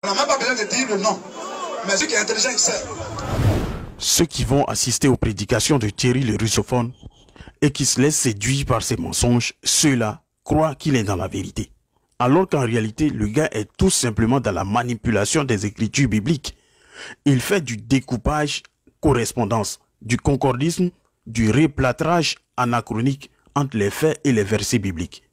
On n'a même pas besoin de dire le nom. Mais ceux qui est intelligent, il sait. Ceux qui vont assister aux prédications de Thierry le russophone et qui se laissent séduire par ses mensonges, ceux-là croient qu'il est dans la vérité. Alors qu'en réalité, le gars est tout simplement dans la manipulation des écritures bibliques. Il fait du découpage correspondance, du concordisme, du replâtrage anachronique entre les faits et les versets bibliques.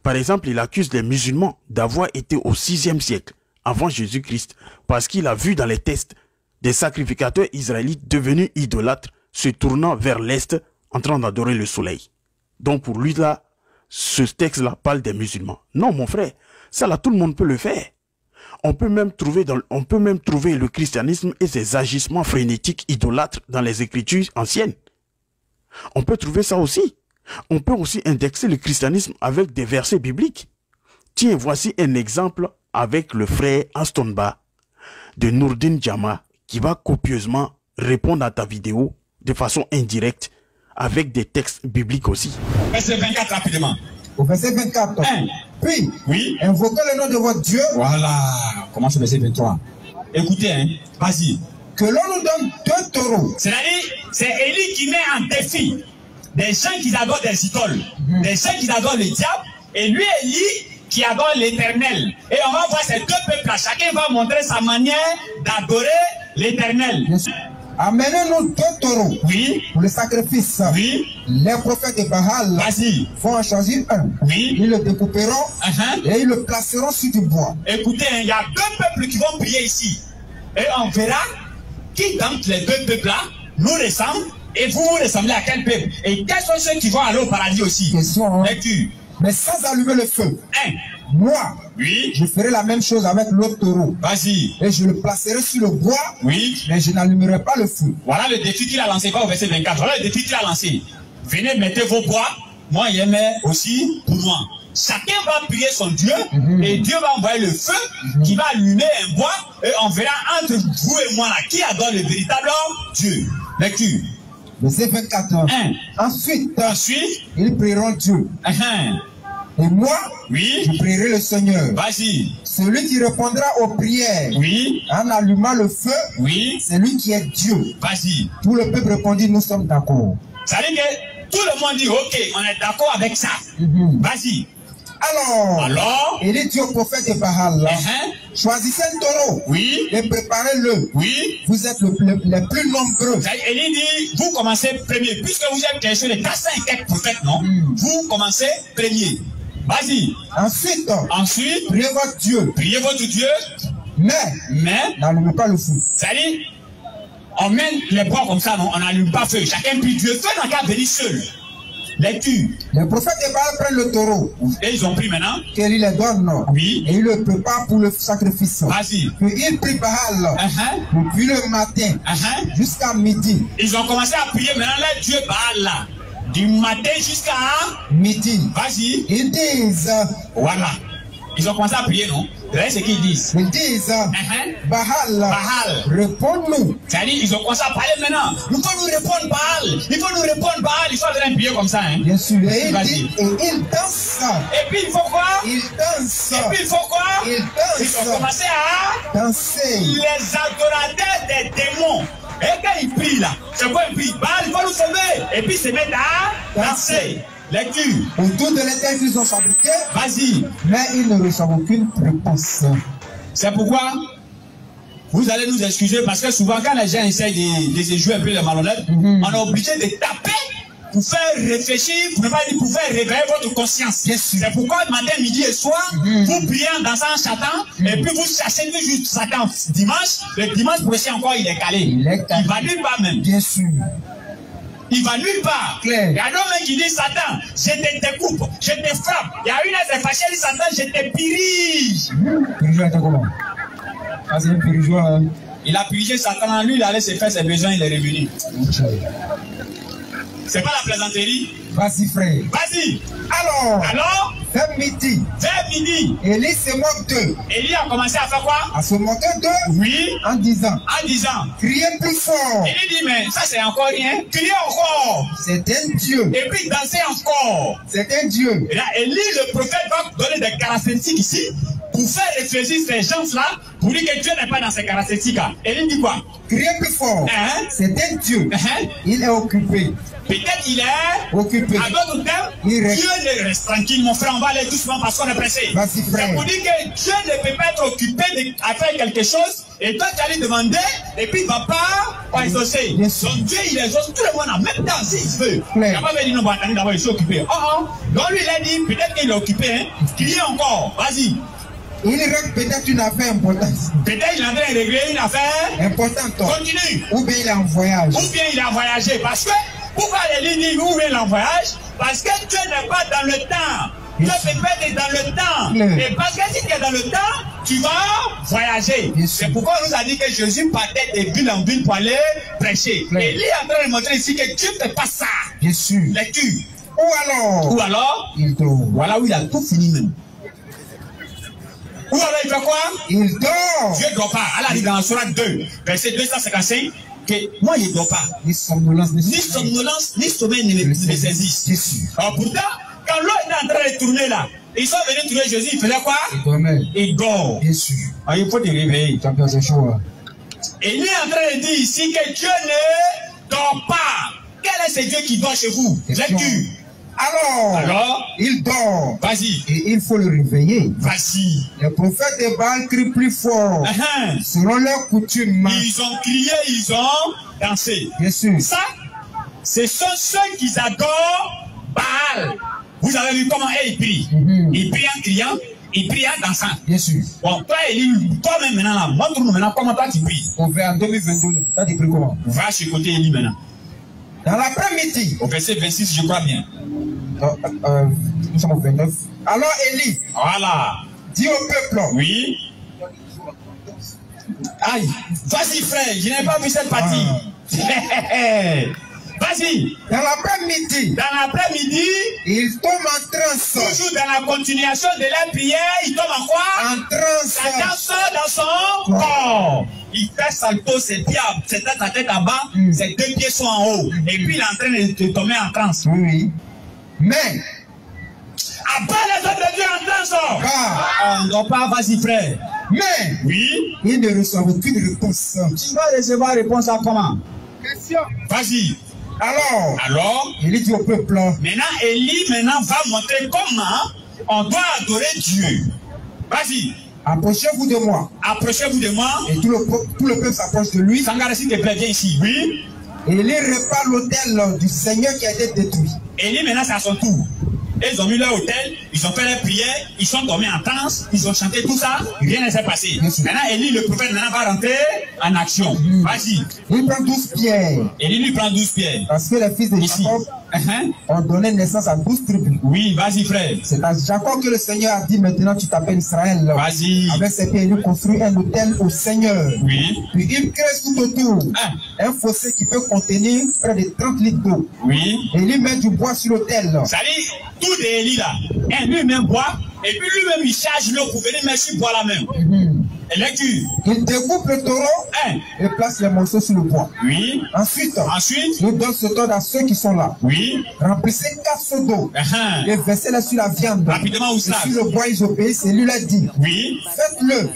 Par exemple, il accuse les musulmans d'avoir été au 6e siècle avant Jésus-Christ parce qu'il a vu dans les textes des sacrificateurs israélites devenus idolâtres se tournant vers l'est en train d'adorer le soleil. Donc pour lui là, ce texte-là parle des musulmans. Non mon frère, ça là tout le monde peut le faire. On peut même trouver le christianisme et ses agissements frénétiques idolâtres dans les écritures anciennes. On peut trouver ça aussi. On peut aussi indexer le christianisme avec des versets bibliques. Tiens, voici un exemple avec le frère Astonba de Nourdin Jama qui va copieusement répondre à ta vidéo de façon indirecte avec des textes bibliques aussi. Verset 24 rapidement. Au verset 24. 1. Puis, Oui. invoquez le nom de votre Dieu. Voilà. Commence au verset 23. Écoutez, hein. Vas-y. Que l'on nous donne 2 taureaux. C'est-à-dire, c'est Élie qui met en défi des gens qui adorent des idoles, des gens qui adorent le diable, et lui, Élie, qui adore l'Éternel. Et on va voir ces deux peuples-là. Chacun va montrer sa manière d'adorer l'Éternel. Amenez-nous 2 taureaux. Oui. Pour le sacrifice. Oui. Les prophètes de Baal vont en choisir un. Oui. Ils le découperont et ils le placeront sur du bois. Écoutez, il y a 2 peuples qui vont prier ici. Et on verra qui d'entre les 2 peuples-là nous ressemble et vous ressemblez à quel peuple. Et quels sont ceux qui vont aller au paradis aussi? Question, hein? Lecture. Mais sans allumer le feu. 1. Moi, Oui. je ferai la même chose avec l'autre taureau. Vas-y. Et je le placerai sur le bois. Oui. Mais je n'allumerai pas le feu. Voilà le défi qu'il a lancé, pas au verset 24. Voilà le défi qu'il a lancé. Venez, mettez vos bois. Moi, il mets aussi pour moi. Chacun va prier son Dieu et Dieu va envoyer le feu qui va allumer un bois et on verra entre vous et moi là qui adore le véritable Dieu. Lecture. Verset 24. 1. Ensuite, ils prieront Dieu. Et moi, oui, je prierai le Seigneur. Vas-y. Celui qui répondra aux prières oui, en allumant le feu, oui, c'est lui qui est Dieu. Vas-y. Tout le peuple répondit, nous sommes d'accord. Ça veut dire que tout le monde dit, ok, on est d'accord avec ça. Vas-y. Alors, il dit au prophète de Baal, choisissez un taureau, oui, et préparez-le. Oui. Vous êtes les plus nombreux. Il dit, vous commencez premier, puisque vous êtes quelque chose de 400 et quelques prophètes, non? Vous commencez premier. Vas-y. Ensuite, priez votre Dieu. Priez votre Dieu. Mais n'allumez pas le feu. C'est-à-dire, on met les bois comme ça, non? On n'allume pas feu. Chacun prie Dieu. Feu n'a qu'à venir seul. Lecture. Les prophètes de Baal prennent le taureau. Et ils ont pris maintenant. Qu'il les donne. Oui. Et ils le préparent pour le sacrifice. Vas-y. Puis ils prient Baal. Depuis le matin jusqu'à midi. Ils ont commencé à prier maintenant les dieux Baal là. Du matin jusqu'à midi. Vas-y. Ils disent. Voilà. Ils ont commencé à prier, non? Regardez ce qu'ils disent. Ils disent, Baal, réponds-nous. C'est-à-dire, ils ont commencé à parler maintenant. Il faut nous répondre, Baal. Il faut nous répondre, Baal. Ils sont en train de prier comme ça. Hein? Bien sûr. Et ils dansent. Et puis, il faut quoi? Ils dansent. Et puis, il faut quoi? Ils dansent. Ils ont commencé à danser. Les adorateurs des démons. Et quand ils prient là, c'est quoi ils prient? Baal, il faut nous sauver. Et puis, ils se mettent à danser. Lecture. Autour de l'éternel qu'ils ont fabriqué. Vas-y. Mais ils ne reçoivent aucune réponse. C'est pourquoi vous allez nous excuser parce que souvent quand les gens essayent de jouer un peu les malhonnêtes, on est obligé de taper pour faire réfléchir, pour ne pas dire pour faire réveiller votre conscience. C'est pourquoi matin, midi et soir, vous priez en dansant, en chantant, et puis vous cherchez juste Satan dimanche. Le dimanche prochain encore, il est calé. Il va nulle part même. Bien sûr. Il va nulle part. Il y a un homme qui dit Satan, je te découpe, je te frappe. Il y a une qui s'est fâchée, dit Satan, je te purige. Purige était comment? Ah, c'est un purigeois. Hein? Il a purigé Satan, lui, il allait se faire ses besoins, il est revenu. C'est pas la plaisanterie? Vas-y, frère. Vas-y. Alors, vers midi. Vers midi. Élie se moque d'eux. Élie a commencé à faire quoi? À se moquer d'eux. Oui. En disant. Criez plus fort. Élie dit, mais ça c'est encore rien. Criez encore. C'est un Dieu. Et puis dansez encore. C'est un Dieu. Et là, Élie, le prophète, va donner des caractéristiques ici pour pour faire réfléchir ces gens-là, pour dire que Dieu n'est pas dans ses caractéristiques. Élie dit quoi? Criez plus fort. C'est un Dieu. Il est occupé. Peut-être il est occupé. À d'autres termes, Dieu ne reste tranquille, mon frère, on va aller doucement parce qu'on est pressé. C'est pour dire que Dieu ne peut pas être occupé à faire quelque chose et toi tu allais demander et puis il ne va pas exaucer. Donc Dieu il exauce tout le monde en même temps s'il veut. Il n'a pas dit non, d'abord je suis occupé. Donc lui il a dit peut-être qu'il est occupé, hein. Criez encore, vas-y. Il règle peut-être une affaire importante. Peut-être il est en train de régler une affaire importante. Continue. Ou bien il est en voyage. Ou bien il a voyagé parce que pourquoi les lignes où vient en voyage? Parce que Dieu n'est pas dans le temps. Dieu peut être dans le temps. Et parce que si tu es dans le temps, tu vas voyager. C'est pourquoi on nous a dit que Jésus partait de ville en ville pour aller prêcher. Et il est en train de montrer ici que Dieu ne fait pas ça. Bien sûr. Lecture. Ou alors il dort. Voilà où il a tout fini même. Ou alors il fait quoi? Il dort. Dieu ne dort pas. Allah dit dans Sourate 2, verset 255. Que moi il ne dort pas. Ni somnolence, ni sommeil ne me saisissent. Alors pourtant, quand l'eau était en train de tourner là, ils sont venus trouver Jésus, il faisait quoi? Il dort. Bien sûr. Alors, il faut te réveiller. Et il est en train de dire ici que Dieu ne dort pas. Quel est ce Dieu qui dort chez vous? Lecture. Alors, il dort. Vas-y. Et il faut le réveiller. Vas-y. Les prophètes de Baal crient plus fort. Selon leur coutume. Ils ont crié, ils ont dansé. Bien sûr. Ça, ce sont ceux qui adorent Baal. Vous avez vu comment ils prient. Ils prient en criant, ils prient en dansant. Bien sûr. Bon, toi, Élie, toi-même maintenant, là, montre-nous maintenant comment toi tu pries. En 2022, toi tu pries comment? Va chez côté Élie maintenant. Dans l'après-midi. Au verset 26, je crois bien. Nous sommes au 29. Alors Élie. Voilà. Dis au peuple. Oui. Aïe. Vas-y frère, je n'ai pas vu cette partie. Vas-y. Dans l'après-midi. Dans l'après-midi. Il tombe en transe. Toujours dans la continuation de la prière, il tombe en quoi? En transe. Ça danse dans son corps. Il fait salto, ses pieds, ses têtes à tête en bas, ses deux pieds sont en haut. Et puis il est en train de tomber en transe. Oui. Mais. Après les autres de Dieu en transe. Non pas, vas-y frère. Mais. Oui. Il ne reçoit aucune réponse. Tu vas recevoir réponse à comment? Question. Vas-y. Alors, Élie dit au peuple. Maintenant, Élie va montrer comment on doit adorer Dieu. Vas-y. Approchez-vous de moi. Approchez-vous de moi. Et tout le peuple s'approche de lui. Sangara, s'il te plaît, viens ici. Oui. Élie répare l'autel du Seigneur qui a été détruit. Élie, maintenant, c'est à son tour. Ils ont mis leur hôtel, ils ont fait leur prière, ils sont dormis en transe, ils ont chanté tout ça, rien ne s'est passé. Maintenant, Élie, le prophète, maintenant va rentrer en action. Vas-y. Il prend 12 pierres. Élie lui prend 12 pierres. Parce que les fils de Jacob ont donné naissance à 12 tribus. Oui, vas-y, frère. C'est à Jacob que le Seigneur a dit maintenant tu t'appelles Israël. Vas-y. Avec ses pierres, il construit un hôtel au Seigneur. Oui. Puis il crée tout autour un fossé qui peut contenir près de 30 litres d'eau. Oui. Et il met du bois sur l'hôtel. Ça dit, tout de Élie là, lui-même boit, et puis lui-même il charge l'eau pour venir mettre sur bois la même. Et lecture. Il découpe le taureau et place les morceaux sur le bois. Oui. Ensuite, il donne ce ordre à ceux qui sont là. Oui. Remplissez 4 seaux d'eau et versez-les sur la viande. Rapidement, où ça? Sur le bois, ils obéissent et lui l'a dit. Oui. Faites-le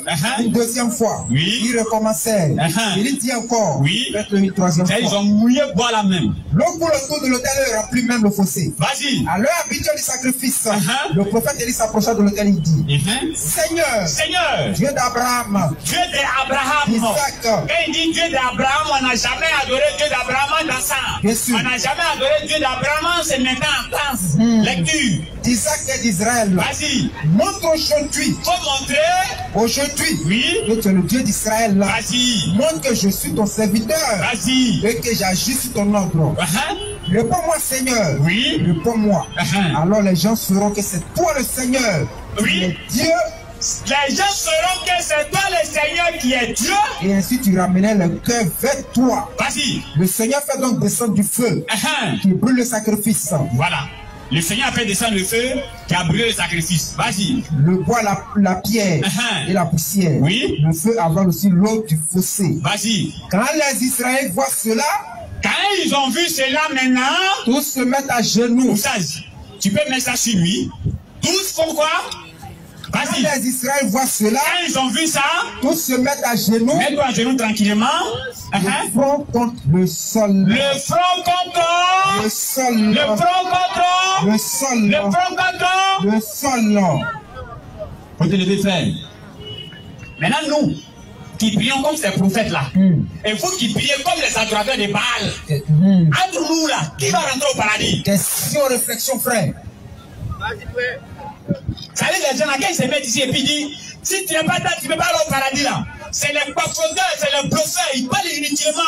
une deuxième fois. Oui. Il recommençait. Il dit encore. Oui. Faites-le une troisième fois. Ils ont mouillé bois la même. L'eau pour le tour de l'autel remplit même le fossé. Vas-y. À l'heure habituelle du sacrifice, le prophète Élie s'approcha de l'autel, il dit Seigneur, Dieu d'Abraham, Dieu d'Abraham, Isaac. Quand il dit Dieu d'Abraham, on n'a jamais adoré Dieu d'Abraham dans ça. On n'a jamais adoré Dieu d'Abraham, c'est maintenant en France. Lecture. D'Isaac et d'Israël. Vas-y. Montre aujourd'hui. Faut montrer. Aujourd'hui. Oui. Que tu es le Dieu d'Israël. Vas-y. Montre que je suis ton serviteur. Vas-y. Et que j'agis sur ton ordre. Réponds-moi, Seigneur. Oui. Réponds-moi. Alors les gens sauront que c'est toi le Seigneur. Oui. Dieu. Les gens sauront que c'est toi le Seigneur qui est Dieu. Et ainsi tu ramenais le cœur vers toi. Vas-y. Le Seigneur fait donc descendre du feu qui brûle le sacrifice. Voilà. Le Seigneur a fait descendre le feu qui a brûlé le sacrifice. Vas-y. Le bois, la pierre et la poussière. Oui. Le feu avale aussi l'eau du fossé. Vas-y. Quand les Israéliens voient cela, quand ils ont vu cela maintenant, tous se mettent à genoux. Tu peux mettre ça sur lui. Tous font quoi? Vas-y. Quand les Israéliens voient cela, quand ils ont vu ça, tous se mettent à genoux. Mets-toi à genoux tranquillement. Le front contre le sol. Le front contre le sol. Le front contre le sol. Le front contre le sol. Faut te lever, frère. Maintenant, nous, qui prions comme ces prophètes-là, et vous qui priez comme les adorateurs de Baal, entre nous là, qui va rentrer au paradis? Question, réflexion, frère. Ça veut dire les gens là, ils se mettent ici et puis disent, si tu n'es pas là, tu ne peux pas aller au paradis là. C'est les bafoueurs, c'est les bluffeurs, ils parlent inutilement.